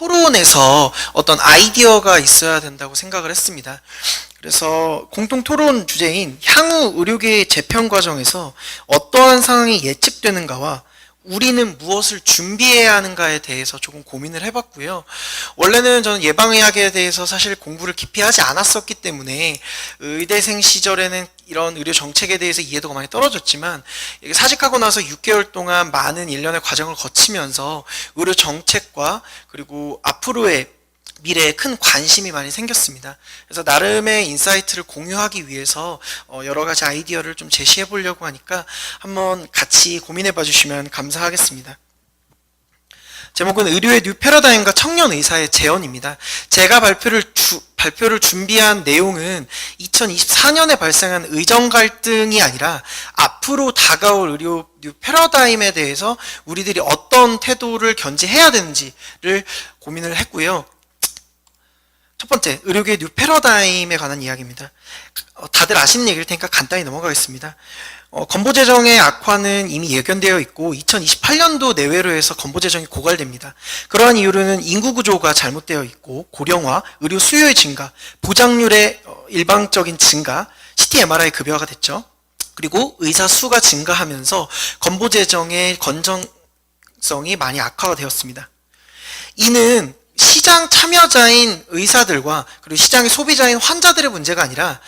토론에서 어떤 아이디어가 있어야 된다고 생각을 했습니다. 그래서 공통 토론 주제인 향후 의료계의 재편 과정에서 어떠한 상황이 예측되는가와 우리는 무엇을 준비해야 하는가에 대해서 조금 고민을 해봤고요. 원래는 저는 예방의학에 대해서 사실 공부를 깊이 하지 않았었기 때문에 의대생 시절에는 이런 의료 정책에 대해서 이해도가 많이 떨어졌지만 사직하고 나서 6개월 동안 많은 일련의 과정을 거치면서 의료 정책과 그리고 앞으로의 미래에 큰 관심이 많이 생겼습니다. 그래서 나름의 인사이트를 공유하기 위해서 여러 가지 아이디어를 좀 제시해 보려고 하니까 한번 같이 고민해 봐 주시면 감사하겠습니다. 제목은 의료의 뉴 패러다임과 청년 의사의 재현입니다. 제가 발표를 준비한 내용은 2024년에 발생한 의정 갈등이 아니라 앞으로 다가올 의료 뉴 패러다임에 대해서 우리들이 어떤 태도를 견지해야 되는지를 고민을 했고요. 첫 번째, 의료계의 뉴 패러다임에 관한 이야기입니다. 다들 아시는 얘기일 테니까 간단히 넘어가겠습니다. 건보재정의 악화는 이미 예견되어 있고 2028년도 내외로 해서 건보재정이 고갈됩니다. 그러한 이유로는 인구 구조가 잘못되어 있고 고령화, 의료 수요의 증가, 보장률의 일방적인 증가, CT, MRI 급여화가 됐죠. 그리고 의사 수가 증가하면서 건보재정의 건전성이 많이 악화가 되었습니다. 이는 시장 참여자인 의사들과 그리고 시장의 소비자인 환자들의 문제가 아니라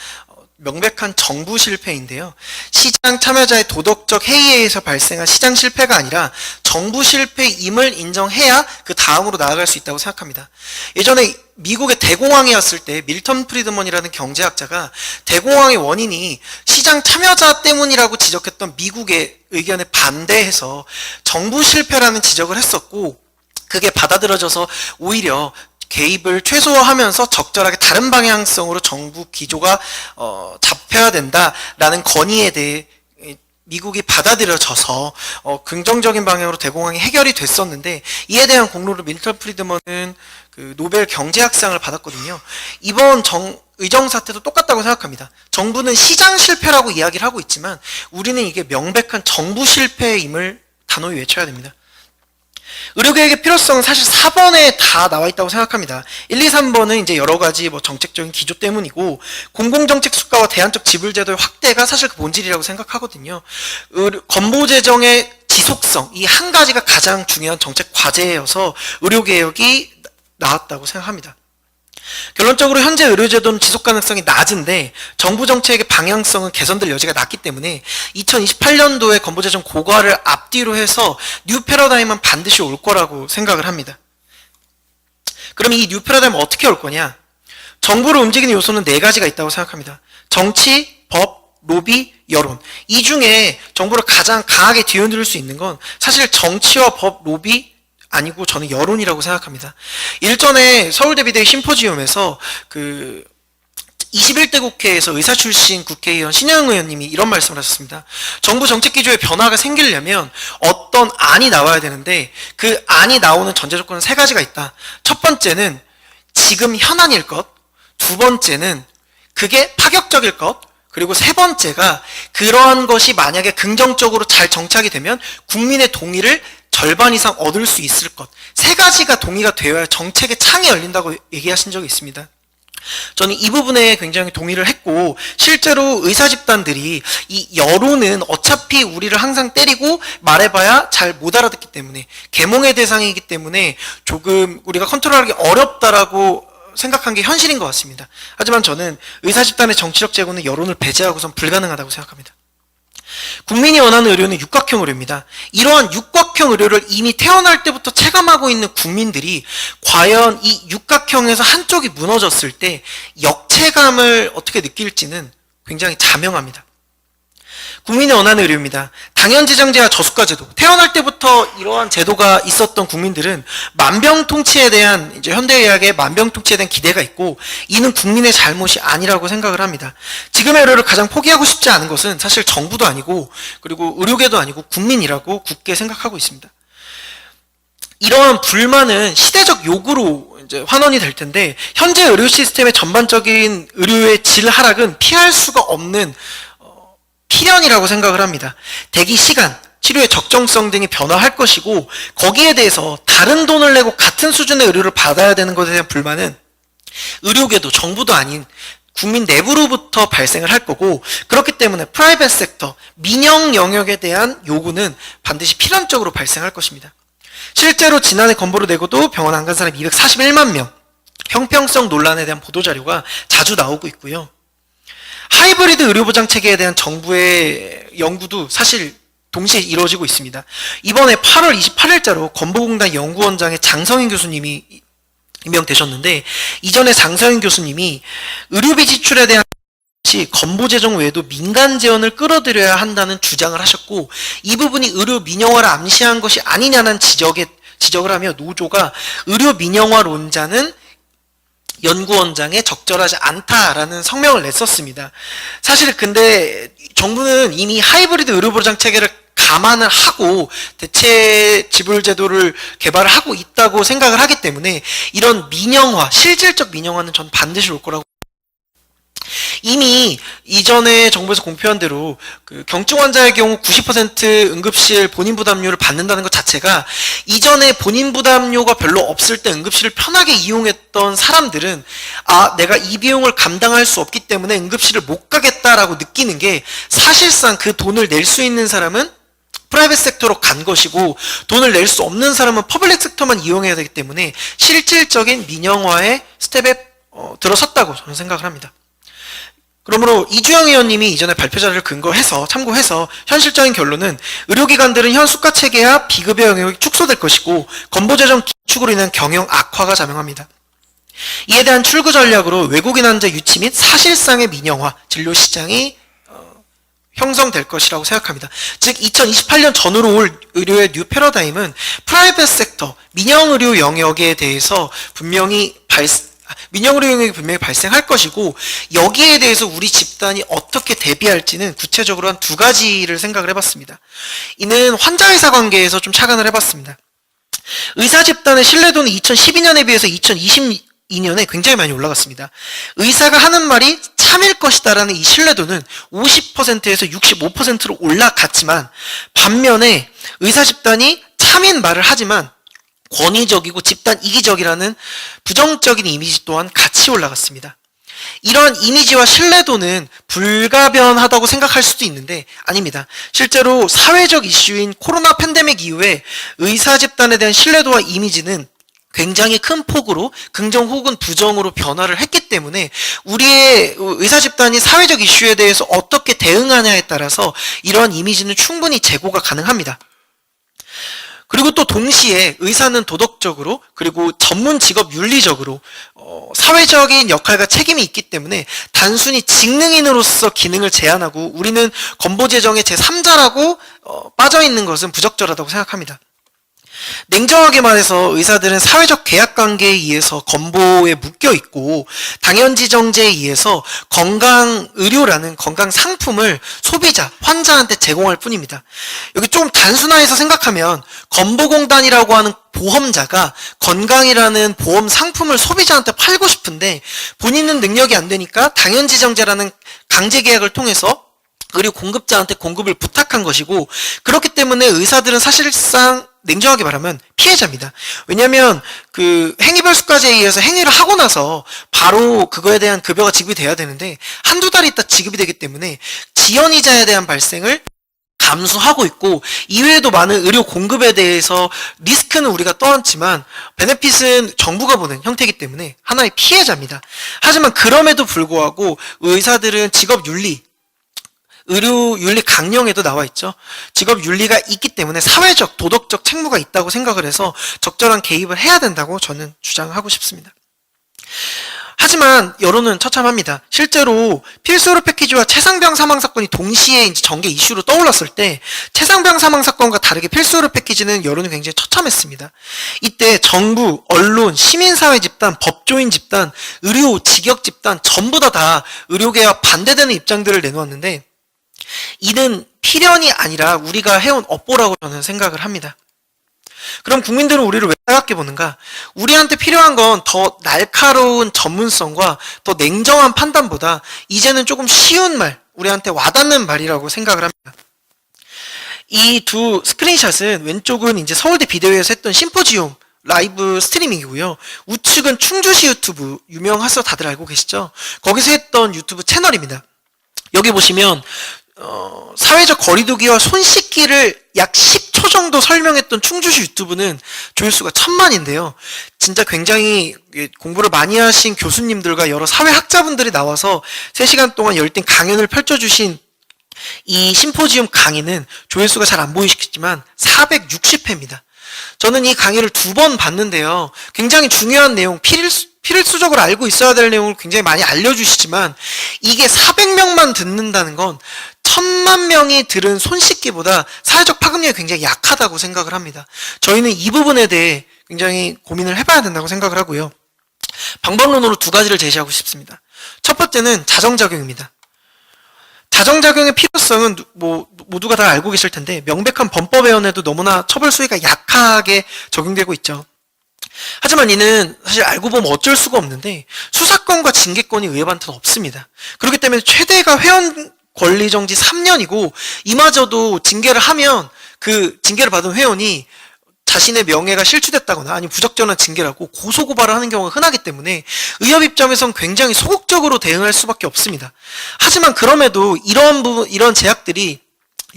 명백한 정부 실패인데요. 시장 참여자의 도덕적 해이에 의해서 발생한 시장 실패가 아니라 정부 실패임을 인정해야 그 다음으로 나아갈 수 있다고 생각합니다. 예전에 미국의 대공황이었을 때 밀턴 프리드먼이라는 경제학자가 대공황의 원인이 시장 참여자 때문이라고 지적했던 미국의 의견에 반대해서 정부 실패라는 지적을 했었고, 그게 받아들여져서 오히려 개입을 최소화하면서 적절하게 다른 방향성으로 정부 기조가 잡혀야 된다라는 건의에 대해 미국이 받아들여져서 긍정적인 방향으로 대공황이 해결이 됐었는데, 이에 대한 공로를 밀턴 프리드먼은 그 노벨 경제학상을 받았거든요. 이번 의정 사태도 똑같다고 생각합니다. 정부는 시장 실패라고 이야기를 하고 있지만 우리는 이게 명백한 정부 실패임을 단호히 외쳐야 됩니다. 의료계획의 필요성은 사실 4번에 다 나와 있다고 생각합니다. 1, 2, 3번은 이제 여러 가지 정책적인 기조 때문이고, 공공정책 수가와 대안적 지불제도의 확대가 사실 그 본질이라고 생각하거든요. 건보재정의 지속성, 이 한 가지가 가장 중요한 정책 과제여서 의료개혁이 나왔다고 생각합니다. 결론적으로 현재 의료제도는 지속가능성이 낮은데 정부 정책의 방향성은 개선될 여지가 낮기 때문에 2028년도에 건보재정 고갈을 앞뒤로 해서 뉴 패러다임은 반드시 올 거라고 생각을 합니다. 그럼 이 뉴 패러다임은 어떻게 올 거냐? 정부를 움직이는 요소는 4가지가 있다고 생각합니다. 정치, 법, 로비, 여론. 이 중에 정부를 가장 강하게 뒤흔들 수 있는 건 사실 정치와 법, 로비, 아니고 저는 여론이라고 생각합니다. 일전에 서울대비대의 심포지움에서 21대 국회에서 의사 출신 국회의원 신영 의원님이 이런 말씀을 하셨습니다. 정부 정책 기조에 변화가 생기려면 어떤 안이 나와야 되는데 그 안이 나오는 전제 조건은 3가지가 있다. 첫 번째는 지금 현안일 것, 두 번째는 그게 파격적일 것, 그리고 3번째가 그러한 것이 만약에 긍정적으로 잘 정착이 되면 국민의 동의를 절반 이상 얻을 수 있을 것. 3가지가 동의가 되어야 정책의 창이 열린다고 얘기하신 적이 있습니다. 저는 이 부분에 굉장히 동의를 했고, 실제로 의사 집단들이 이 여론은 어차피 우리를 항상 때리고 말해봐야 잘 못 알아듣기 때문에, 계몽의 대상이기 때문에 조금 우리가 컨트롤하기 어렵다라고 생각한 게 현실인 것 같습니다. 하지만 저는 의사 집단의 정치적 제고는 여론을 배제하고선 불가능하다고 생각합니다. 국민이 원하는 의료는 육각형 의료입니다. 이러한 육각형 의료를 이미 태어날 때부터 체감하고 있는 국민들이 과연 이 육각형에서 한쪽이 무너졌을 때 역체감을 어떻게 느낄지는 굉장히 자명합니다. 국민이 원하는 의료입니다. 당연지정제와 저수가제도. 태어날 때부터 이러한 제도가 있었던 국민들은 만병통치에 대한, 이제 현대의학의 만병통치에 대한 기대가 있고, 이는 국민의 잘못이 아니라고 생각을 합니다. 지금의 의료를 가장 포기하고 싶지 않은 것은 사실 정부도 아니고, 그리고 의료계도 아니고 국민이라고 굳게 생각하고 있습니다. 이러한 불만은 시대적 요구로 이제 환원이 될 텐데, 현재 의료 시스템의 전반적인 의료의 질 하락은 피할 수가 없는 필연이라고 생각을 합니다. 대기 시간, 치료의 적정성 등이 변화할 것이고 거기에 대해서 다른 돈을 내고 같은 수준의 의료를 받아야 되는 것에 대한 불만은 의료계도 정부도 아닌 국민 내부로부터 발생을 할 거고 그렇기 때문에 프라이빗 섹터, 민영 영역에 대한 요구는 반드시 필연적으로 발생할 것입니다. 실제로 지난해 건보를 내고도 병원 안 간 사람이 241만 명, 형평성 논란에 대한 보도자료가 자주 나오고 있고요. 하이브리드 의료보장 체계에 대한 정부의 연구도 사실 동시에 이루어지고 있습니다. 이번에 8월 28일자로 건보공단 연구원장의 장성인 교수님이 임명되셨는데 이전에 장성인 교수님이 의료비 지출에 대한 건보 재정 외에도 민간 재원을 끌어들여야 한다는 주장을 하셨고 이 부분이 의료 민영화를 암시한 것이 아니냐는 지적을 하며 노조가 의료 민영화론자는 연구원장에 적절하지 않다라는 성명을 냈었습니다. 사실 근데 정부는 이미 하이브리드 의료보장 체계를 감안을 하고 대체 지불 제도를 개발을 하고 있다고 생각을 하기 때문에 이런 민영화, 실질적 민영화는 전 반드시 올 거라고. 이미 이전에 정부에서 공표한 대로 그 경증 환자의 경우 90% 응급실 본인 부담료를 받는다는 것 자체가 이전에 본인 부담료가 별로 없을 때 응급실을 편하게 이용했던 사람들은 아, 내가 이 비용을 감당할 수 없기 때문에 응급실을 못 가겠다라고 느끼는 게 사실상 그 돈을 낼 수 있는 사람은 프라이빗 섹터로 간 것이고 돈을 낼 수 없는 사람은 퍼블릭 섹터만 이용해야 되기 때문에 실질적인 민영화의 스텝에 들어섰다고 저는 생각을 합니다. 그러므로 이주영 의원님이 이전에 발표 자료를 참고해서 현실적인 결론은 의료기관들은 현 수가 체계와 비급여 영역이 축소될 것이고 건보재정 기축으로 인한 경영 악화가 자명합니다. 이에 대한 출구 전략으로 외국인 환자 유치 및 사실상의 민영화, 진료 시장이 형성될 것이라고 생각합니다. 즉 2028년 전후로 올 의료의 뉴 패러다임은 프라이빗 섹터, 민영 의료 영역에 대해서 민영 의료 영역이 분명히 발생할 것이고 여기에 대해서 우리 집단이 어떻게 대비할지는 구체적으로 한 두 가지를 생각을 해봤습니다. 이는 환자-의사 관계에서 좀 착안을 해봤습니다. 의사 집단의 신뢰도는 2012년에 비해서 2022년에 굉장히 많이 올라갔습니다. 의사가 하는 말이 참일 것이다라는 이 신뢰도는 50%에서 65%로 올라갔지만 반면에 의사 집단이 참인 말을 하지만 권위적이고 집단 이기적이라는 부정적인 이미지 또한 같이 올라갔습니다. 이러한 이미지와 신뢰도는 불가변하다고 생각할 수도 있는데 아닙니다. 실제로 사회적 이슈인 코로나 팬데믹 이후에 의사 집단에 대한 신뢰도와 이미지는 굉장히 큰 폭으로 긍정 혹은 부정으로 변화를 했기 때문에 우리의 의사 집단이 사회적 이슈에 대해서 어떻게 대응하냐에 따라서 이러한 이미지는 충분히 재고가 가능합니다. 그리고 또 동시에 의사는 도덕적으로 그리고 전문 직업 윤리적으로 사회적인 역할과 책임이 있기 때문에 단순히 직능인으로서 기능을 제한하고 우리는 건보재정의 제3자라고 빠져있는 것은 부적절하다고 생각합니다. 냉정하게 말해서 의사들은 사회적 계약관계에 의해서 건보에 묶여있고 당연지정제에 의해서 건강의료라는 건강상품을 소비자, 환자한테 제공할 뿐입니다. 여기 좀 단순화해서 생각하면 건보공단이라고 하는 보험자가 건강이라는 보험 상품을 소비자한테 팔고 싶은데 본인은 능력이 안 되니까 당연지정제라는 강제계약을 통해서 의료 공급자한테 공급을 부탁한 것이고 그렇기 때문에 의사들은 사실상 냉정하게 말하면 피해자입니다. 왜냐하면 그 행위별수까지에 의해서 행위를 하고 나서 바로 그거에 대한 급여가 지급이 돼야 되는데 한두 달 있다 지급이 되기 때문에 지연이자에 대한 발생을 감수하고 있고 이외에도 많은 의료 공급에 대해서 리스크는 우리가 떠안지만 베네핏은 정부가 보는 형태이기 때문에 하나의 피해자입니다. 하지만 그럼에도 불구하고 의사들은 직업윤리 의료윤리 강령에도 나와 있죠. 직업윤리가 있기 때문에 사회적, 도덕적 책무가 있다고 생각을 해서 적절한 개입을 해야 된다고 저는 주장하고 싶습니다. 하지만 여론은 처참합니다. 실제로 필수의료 패키지와 최상병 사망 사건이 동시에 이제 전개 이슈로 떠올랐을 때 최상병 사망 사건과 다르게 필수의료 패키지는 여론이 굉장히 처참했습니다. 이때 정부, 언론, 시민사회 집단, 법조인 집단, 의료 직역 집단 전부 다 의료계와 반대되는 입장들을 내놓았는데 이는 필연이 아니라 우리가 해온 업보라고 저는 생각을 합니다. 그럼 국민들은 우리를 왜 따갑게 보는가? 우리한테 필요한 건 더 날카로운 전문성과 더 냉정한 판단보다 이제는 조금 쉬운 말, 우리한테 와닿는 말이라고 생각을 합니다. 이 두 스크린샷은 왼쪽은 이제 서울대 비대위에서 했던 심포지움 라이브 스트리밍이고요. 우측은 충주시 유튜브, 유명하셔서 다들 알고 계시죠? 거기서 했던 유튜브 채널입니다. 여기 보시면 사회적 거리두기와 손 씻기를 약 10초 정도 설명했던 충주시 유튜브는 조회수가 1000만인데요. 진짜 굉장히 공부를 많이 하신 교수님들과 여러 사회학자분들이 나와서 3시간 동안 열띤 강연을 펼쳐주신 이 심포지움 강의는 조회수가 잘 안 보이시겠지만 460회입니다. 저는 이 강의를 2번 봤는데요. 굉장히 중요한 내용, 필수적으로 알고 있어야 될 내용을 굉장히 많이 알려주시지만 이게 400명만 듣는다는 건 1000만 명이 들은 손 씻기보다 사회적 파급력이 굉장히 약하다고 생각을 합니다. 저희는 이 부분에 대해 굉장히 고민을 해봐야 된다고 생각을 하고요. 방법론으로 2가지를 제시하고 싶습니다. 첫 번째는 자정작용입니다. 자정작용의 필요성은 모두가 다 알고 계실 텐데 명백한 범법에원에도 너무나 처벌 수위가 약하게 적용되고 있죠. 하지만 이는 사실 알고 보면 어쩔 수가 없는데 수사권과 징계권이 의협한테는 없습니다. 그렇기 때문에 최대가 회원 권리 정지 3년이고 이마저도 징계를 하면 그 징계를 받은 회원이 자신의 명예가 실추됐다거나 아니면 부적절한 징계라고 고소고발을 하는 경우가 흔하기 때문에 의협 입장에선 굉장히 소극적으로 대응할 수밖에 없습니다. 하지만 그럼에도 이런 제약들이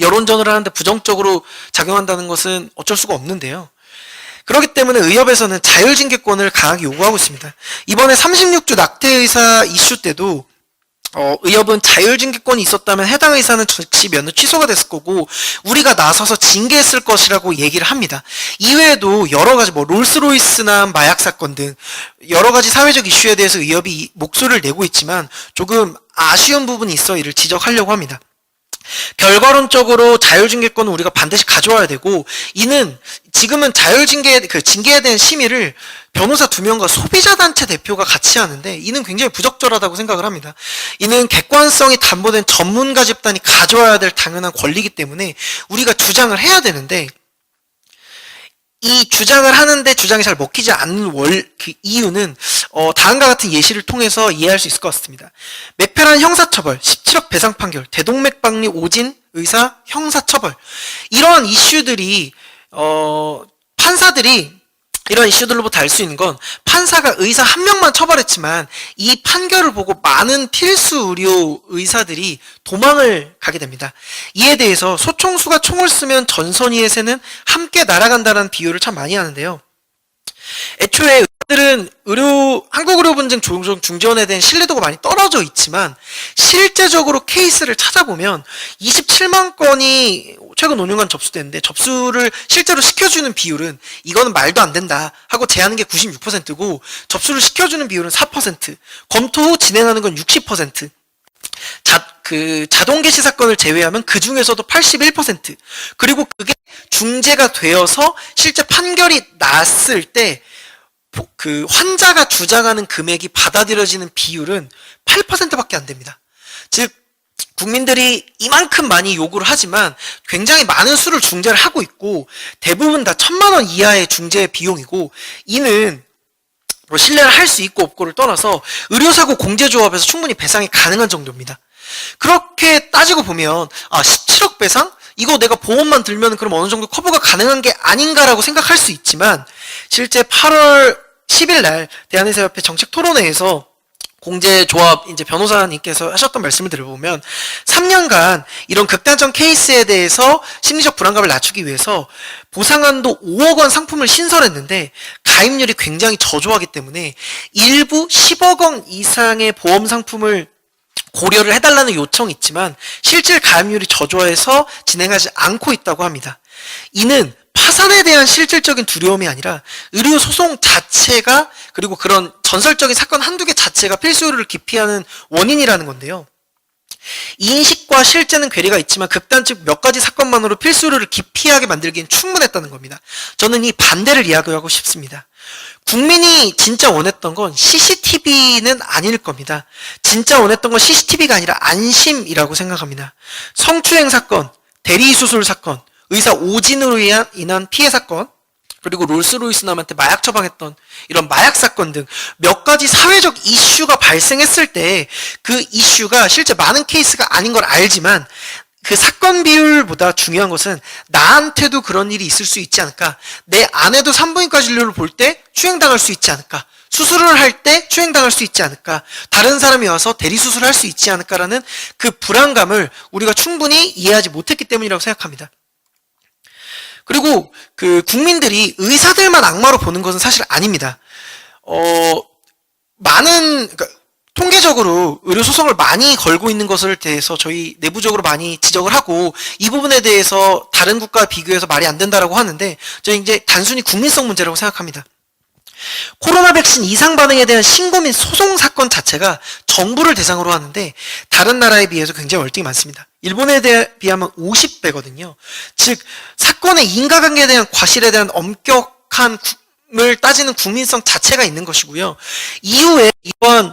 여론전을 하는데 부정적으로 작용한다는 것은 어쩔 수가 없는데요. 그렇기 때문에 의협에서는 자율징계권을 강하게 요구하고 있습니다. 이번에 36주 낙태 의사 이슈 때도 의협은 자율징계권이 있었다면 해당 의사는 즉시 면허 취소가 됐을 거고 우리가 나서서 징계했을 것이라고 얘기를 합니다. 이외에도 여러 가지 롤스로이스나 마약 사건 등 여러 가지 사회적 이슈에 대해서 의협이 목소리를 내고 있지만 조금 아쉬운 부분이 있어 이를 지적하려고 합니다. 결과론적으로 자율징계권은 우리가 반드시 가져와야 되고 이는 지금은 징계에 대한 심의를 변호사 2명과 소비자단체 대표가 같이 하는데 이는 굉장히 부적절하다고 생각을 합니다. 이는 객관성이 담보된 전문가 집단이 가져와야 될 당연한 권리이기 때문에 우리가 주장을 해야 되는데 이 주장을 하는데 주장이 잘 먹히지 않는 그 이유는 다음과 같은 예시를 통해서 이해할 수 있을 것 같습니다. 매페란 형사처벌, 17억 배상 판결, 대동맥박리 오진 의사 형사처벌 이러한 이슈들이 판사들이 이런 이슈들로부터 알 수 있는 건 판사가 의사 1명만 처벌했지만 이 판결을 보고 많은 필수 의료 의사들이 도망을 가게 됩니다. 이에 대해서 소총수가 총을 쓰면 전선이의 새는 함께 날아간다는 비유를 참 많이 하는데요. 애초에 의사들은 한국의료분쟁 종종 중재원에 대한 신뢰도가 많이 떨어져 있지만 실제적으로 케이스를 찾아보면 27만 건이 최근 5년간 접수됐는데 접수를 실제로 시켜주는 비율은 이거는 말도 안 된다 하고 제하는 게 96%고 접수를 시켜주는 비율은 4%, 검토 후 진행하는 건 60%, 자동 개시 사건을 제외하면 그 중에서도 81%, 그리고 그게 중재가 되어서 실제 판결이 났을 때 그 환자가 주장하는 금액이 받아들여지는 비율은 8%밖에 안 됩니다. 즉 국민들이 이만큼 많이 요구를 하지만 굉장히 많은 수를 중재를 하고 있고 대부분 다 1000만 원 이하의 중재 비용이고 이는 신뢰를 할 수 있고 없고를 떠나서 의료사고 공제조합에서 충분히 배상이 가능한 정도입니다. 그렇게 따지고 보면 17억 배상? 이거 내가 보험만 들면 그럼 어느 정도 커버가 가능한 게 아닌가라고 생각할 수 있지만 실제 8월 10일 날 대한의사협회 정책토론회에서 공제조합 이제 변호사님께서 하셨던 말씀을 들어보면 3년간 이런 극단적 케이스에 대해서 심리적 불안감을 낮추기 위해서 보상한도 5억 원 상품을 신설했는데 가입률이 굉장히 저조하기 때문에 일부 10억 원 이상의 보험 상품을 고려를 해달라는 요청이 있지만 실질 가입률이 저조해서 진행하지 않고 있다고 합니다. 이는 파산에 대한 실질적인 두려움이 아니라 의료 소송 자체가 그리고 그런 전설적인 사건 한두 개 자체가 필수 의료를 기피하는 원인이라는 건데요. 인식과 실제는 괴리가 있지만 극단적 몇 가지 사건만으로 필수 의료를 기피하게 만들기엔 충분했다는 겁니다. 저는 이 반대를 이야기하고 싶습니다. 국민이 진짜 원했던 건 CCTV는 아닐 겁니다. 진짜 원했던 건 CCTV가 아니라 안심이라고 생각합니다. 성추행 사건, 대리수술 사건, 의사 오진으로 인한 피해 사건, 그리고 롤스로이스 남한테 마약 처방했던 이런 마약 사건 등 몇 가지 사회적 이슈가 발생했을 때 그 이슈가 실제 많은 케이스가 아닌 걸 알지만 그 사건 비율보다 중요한 것은 나한테도 그런 일이 있을 수 있지 않을까? 내 아내도 산부인과 진료를 볼 때 추행당할 수 있지 않을까? 수술을 할 때 추행당할 수 있지 않을까? 다른 사람이 와서 대리수술을 할 수 있지 않을까라는 그 불안감을 우리가 충분히 이해하지 못했기 때문이라고 생각합니다. 그리고 그 국민들이 의사들만 악마로 보는 것은 사실 아닙니다. 그러니까 통계적으로 의료 소송을 많이 걸고 있는 것을 대해서 저희 내부적으로 많이 지적을 하고 이 부분에 대해서 다른 국가와 비교해서 말이 안 된다라고 하는데 저희 이제 단순히 국민성 문제라고 생각합니다. 코로나 백신 이상 반응에 대한 신고 및 소송 사건 자체가 정부를 대상으로 하는데 다른 나라에 비해서 굉장히 월등히 많습니다. 일본에 비하면 50배거든요. 즉 사건의 인과관계에 대한 과실에 대한 엄격한 을 따지는 국민성 자체가 있는 것이고요. 이후에 이번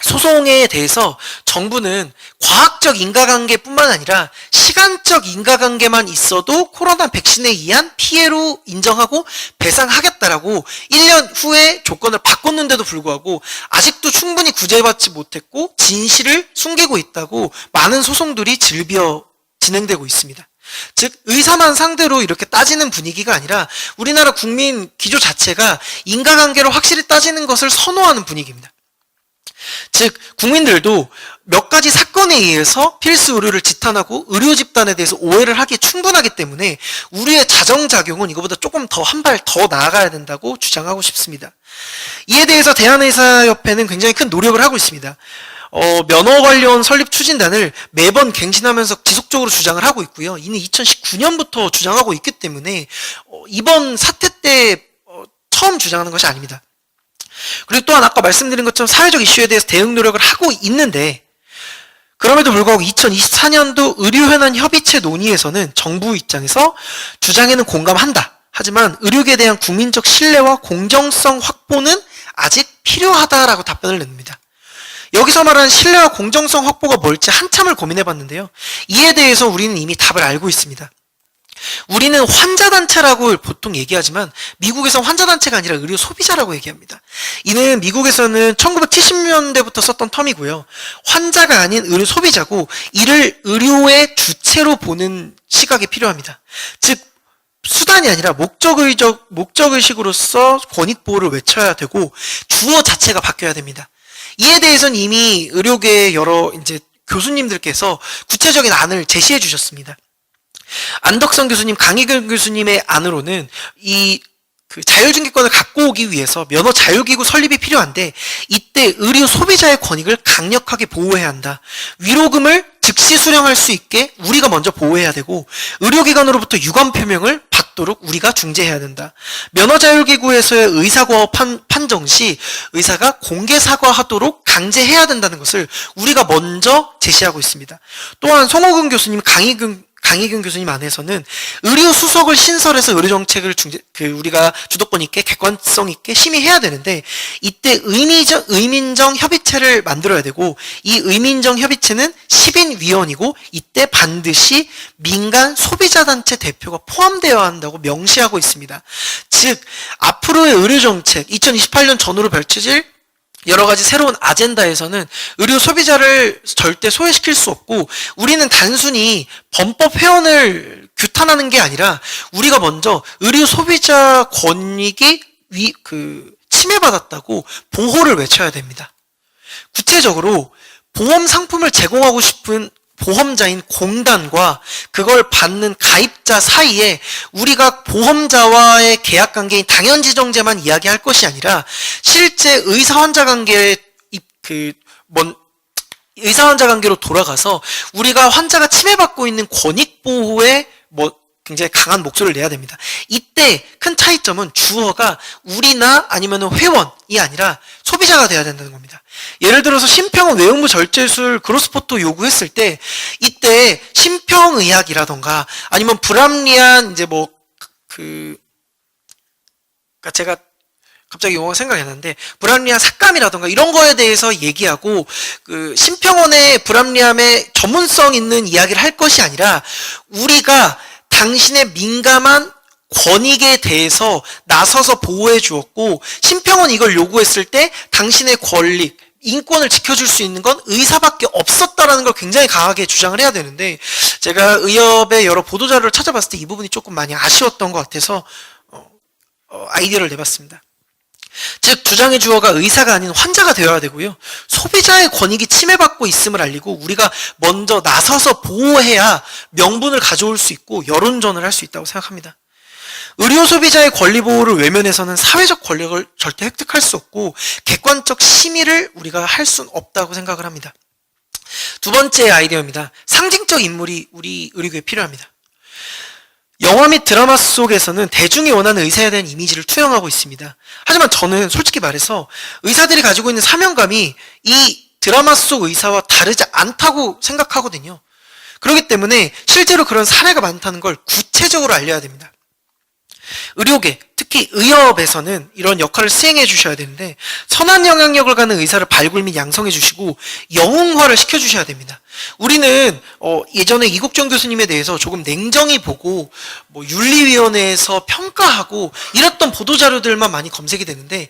소송에 대해서 정부는 과학적 인과관계뿐만 아니라 시간적 인과관계만 있어도 코로나 백신에 의한 피해로 인정하고 배상하겠다라고 1년 후에 조건을 바꿨는데도 불구하고 아직도 충분히 구제받지 못했고 진실을 숨기고 있다고 많은 소송들이 질비어 진행되고 있습니다. 즉 의사만 상대로 이렇게 따지는 분위기가 아니라 우리나라 국민 기조 자체가 인과관계로 확실히 따지는 것을 선호하는 분위기입니다. 즉 국민들도 몇 가지 사건에 의해서 필수 의료를 지탄하고 의료 집단에 대해서 오해를 하기에 충분하기 때문에 우리의 자정작용은 이거보다 조금 더 한 발 더 나아가야 된다고 주장하고 싶습니다. 이에 대해서 대한의사협회는 굉장히 큰 노력을 하고 있습니다. 면허 관련 설립 추진단을 매번 갱신하면서 지속적으로 주장을 하고 있고요. 이는 2019년부터 주장하고 있기 때문에 이번 사태 때 처음 주장하는 것이 아닙니다. 그리고 또한 아까 말씀드린 것처럼 사회적 이슈에 대해서 대응 노력을 하고 있는데 그럼에도 불구하고 2024년도 의료현안 협의체 논의에서는 정부 입장에서 주장에는 공감한다. 하지만 의료계에 대한 국민적 신뢰와 공정성 확보는 아직 필요하다라고 답변을 냅니다. 여기서 말하는 신뢰와 공정성 확보가 뭘지 한참을 고민해봤는데요. 이에 대해서 우리는 이미 답을 알고 있습니다. 우리는 환자단체라고 보통 얘기하지만 미국에서는 환자단체가 아니라 의료 소비자라고 얘기합니다. 이는 미국에서는 1970년대부터 썼던 텀이고요. 환자가 아닌 의료 소비자고 이를 의료의 주체로 보는 시각이 필요합니다. 즉 수단이 아니라 목적의식으로서 권익보호를 외쳐야 되고 주어 자체가 바뀌어야 됩니다. 이에 대해서는 이미 의료계의 여러 이제 교수님들께서 구체적인 안을 제시해 주셨습니다. 안덕선 교수님, 강희근 교수님의 안으로는 그 자율증기권을 갖고 오기 위해서 면허 자율기구 설립이 필요한데 이때 의료 소비자의 권익을 강력하게 보호해야 한다. 위로금을 즉시 수령할 수 있게 우리가 먼저 보호해야 되고 의료기관으로부터 유감 표명을 받도록 우리가 중재해야 된다. 면허 자율기구에서의 의사고와 판정 시 의사가 공개 사과하도록 강제해야 된다는 것을 우리가 먼저 제시하고 있습니다. 또한 송호근 교수님, 강희근 교수님 안에서는 의료 수석을 신설해서 의료 정책을 우리가 주도권 있게 객관성 있게 심의해야 되는데 이때 의민정 협의체를 만들어야 되고 이 의민정 협의체는 10인 위원이고 이때 반드시 민간 소비자 단체 대표가 포함되어야 한다고 명시하고 있습니다. 즉 앞으로의 의료 정책 2028년 전후로 펼쳐질 여러 가지 새로운 아젠다에서는 의료 소비자를 절대 소외시킬 수 없고 우리는 단순히 범법 회원을 규탄하는 게 아니라 우리가 먼저 의료 소비자 권익이 침해받았다고 보호를 외쳐야 됩니다. 구체적으로 보험 상품을 제공하고 싶은 보험자인 공단과 그걸 받는 가입자 사이에 우리가 보험자와의 계약관계인 당연지정제만 이야기할 것이 아니라 실제 의사-환자 관계의 의사-환자 관계로 돌아가서 우리가 환자가 침해받고 있는 권익보호에 굉장히 강한 목소리를 내야 됩니다. 이때 큰 차이점은 주어가 우리나 아니면 회원이 아니라 소비자가 돼야 된다는 겁니다. 예를 들어서 심평은 외음부 절제술 그로스포트 요구했을 때 이때 심평의학이라던가 아니면 불합리한 그러니까 제가 갑자기 용어가 생각이 안 나는데 불합리한 삭감이라던가 이런 거에 대해서 얘기하고 그 심평원의 불합리함에 전문성 있는 이야기를 할 것이 아니라 우리가 당신의 민감한 권익에 대해서 나서서 보호해 주었고 심평원 이걸 요구했을 때 당신의 권리 인권을 지켜줄 수 있는 건 의사밖에 없었다라는 걸 굉장히 강하게 주장을 해야 되는데, 제가 의협의 여러 보도자료를 찾아봤을 때 이 부분이 조금 많이 아쉬웠던 것 같아서 아이디어를 내봤습니다. 즉, 주장의 주어가 의사가 아닌 환자가 되어야 되고요. 소비자의 권익이 침해받고 있음을 알리고 우리가 먼저 나서서 보호해야 명분을 가져올 수 있고 여론전을 할 수 있다고 생각합니다. 의료 소비자의 권리 보호를 외면해서는 사회적 권력을 절대 획득할 수 없고 객관적 심의를 우리가 할 수는 없다고 생각을 합니다. 두 번째 아이디어입니다. 상징적 인물이 우리 의료계에 필요합니다. 영화 및 드라마 속에서는 대중이 원하는 의사에 대한 이미지를 투영하고 있습니다. 하지만 저는 솔직히 말해서 의사들이 가지고 있는 사명감이 이 드라마 속 의사와 다르지 않다고 생각하거든요. 그렇기 때문에 실제로 그런 사례가 많다는 걸 구체적으로 알려야 됩니다. 의료계, 특히 의협에서는 이런 역할을 수행해 주셔야 되는데, 선한 영향력을 가는 의사를 발굴 및 양성해 주시고 영웅화를 시켜 주셔야 됩니다. 우리는 예전에 이국정 교수님에 대해서 조금 냉정히 보고 윤리위원회에서 평가하고 이랬던 보도자료들만 많이 검색이 되는데,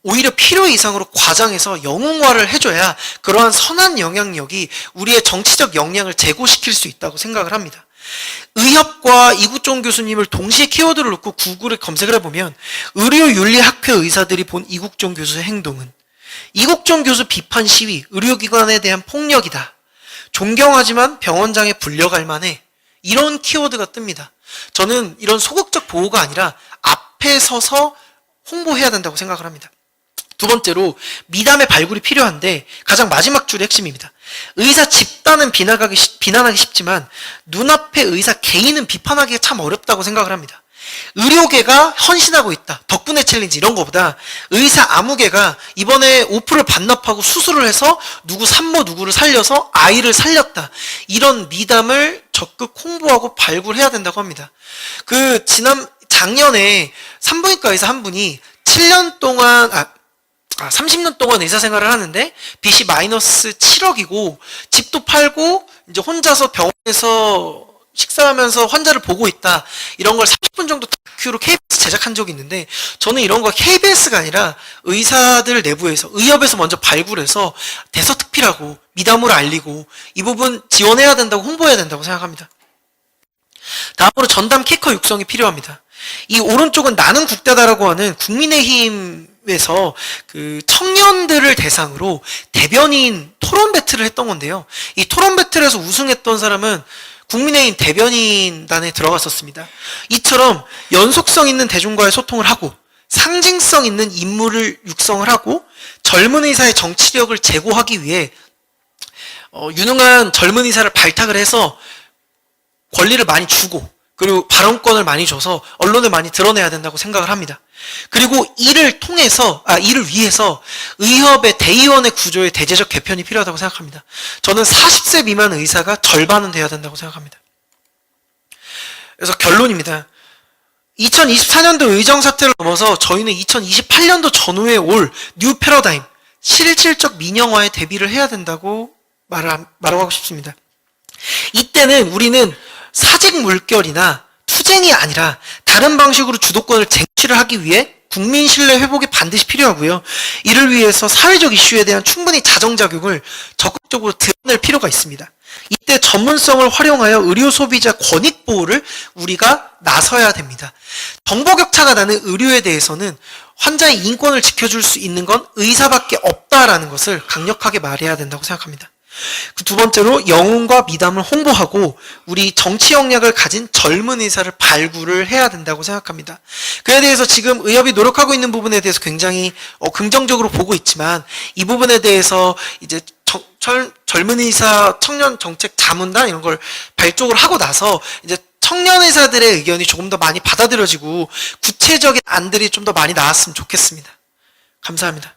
오히려 필요 이상으로 과장해서 영웅화를 해줘야 그러한 선한 영향력이 우리의 정치적 역량을 제고시킬 수 있다고 생각을 합니다. 의협과 이국종 교수님을 동시에 키워드를 넣고 구글에 검색을 해보면 의료윤리학회 의사들이 본 이국종 교수의 행동은 이국종 교수 비판 시위, 의료기관에 대한 폭력이다. 존경하지만 병원장에 불려갈 만해. 이런 키워드가 뜹니다. 저는 이런 소극적 보호가 아니라 앞에 서서 홍보해야 된다고 생각을 합니다. 두 번째로 미담의 발굴이 필요한데, 가장 마지막 줄의 핵심입니다. 의사 집단은 비난하기 쉽지만 눈앞의 의사 개인은 비판하기가 참 어렵다고 생각을 합니다. 의료계가 헌신하고 있다, 덕분에 챌린지, 이런 거보다 의사 아무개가 이번에 오프를 반납하고 수술을 해서 누구 산모 누구를 살려서 아이를 살렸다, 이런 미담을 적극 홍보하고 발굴해야 된다고 합니다. 작년에 산부인과 의사 한 분이 30년 동안 의사 생활을 하는데 빚이 마이너스 7억이고 집도 팔고 이제 혼자서 병원에서 식사하면서 환자를 보고 있다, 이런 걸 30분 정도 다큐로 KBS 제작한 적이 있는데, 저는 이런 거 KBS가 아니라 의사들 내부에서, 의협에서 먼저 발굴해서 대서특필하고 미담으로 알리고 이 부분 지원해야 된다고, 홍보해야 된다고 생각합니다. 다음으로 전담 캐커 육성이 필요합니다. 이 오른쪽은 나는 국대다라고 하는 국민의힘에서 그 청년들을 대상으로 대변인 토론 배틀을 했던 건데요. 이 토론 배틀에서 우승했던 사람은 국민의힘 대변인단에 들어갔었습니다. 이처럼 연속성 있는 대중과의 소통을 하고 상징성 있는 인물을 육성을 하고 젊은 의사의 정치력을 제고하기 위해 유능한 젊은 의사를 발탁을 해서 권리를 많이 주고, 그리고 발언권을 많이 줘서 언론에 많이 드러내야 된다고 생각을 합니다. 그리고 이를 위해서 의협의 대의원의 구조의 대제적 개편이 필요하다고 생각합니다. 저는 40세 미만 의사가 절반은 돼야 된다고 생각합니다. 그래서 결론입니다. 2024년도 의정 사태를 넘어서 저희는 2028년도 전후에 올 뉴 패러다임, 실질적 민영화에 대비를 해야 된다고 말하고 싶습니다. 이때는 우리는 사직 물결이나 투쟁이 아니라 다른 방식으로 주도권을 쟁취를 하기 위해 국민 신뢰 회복이 반드시 필요하고요. 이를 위해서 사회적 이슈에 대한 충분히 자정작용을 적극적으로 드러낼 필요가 있습니다. 이때 전문성을 활용하여 의료 소비자 권익 보호를 우리가 나서야 됩니다. 정보 격차가 나는 의료에 대해서는 환자의 인권을 지켜줄 수 있는 건 의사밖에 없다라는 것을 강력하게 말해야 된다고 생각합니다. 그 두 번째로 영웅과 미담을 홍보하고 우리 정치 역량을 가진 젊은 의사를 발굴을 해야 된다고 생각합니다. 그에 대해서 지금 의협이 노력하고 있는 부분에 대해서 굉장히 긍정적으로 보고 있지만, 이 부분에 대해서 이제 젊은 의사 청년 정책 자문단 이런 걸 발족을 하고 나서 이제 청년 의사들의 의견이 조금 더 많이 받아들여지고 구체적인 안들이 좀 더 많이 나왔으면 좋겠습니다. 감사합니다.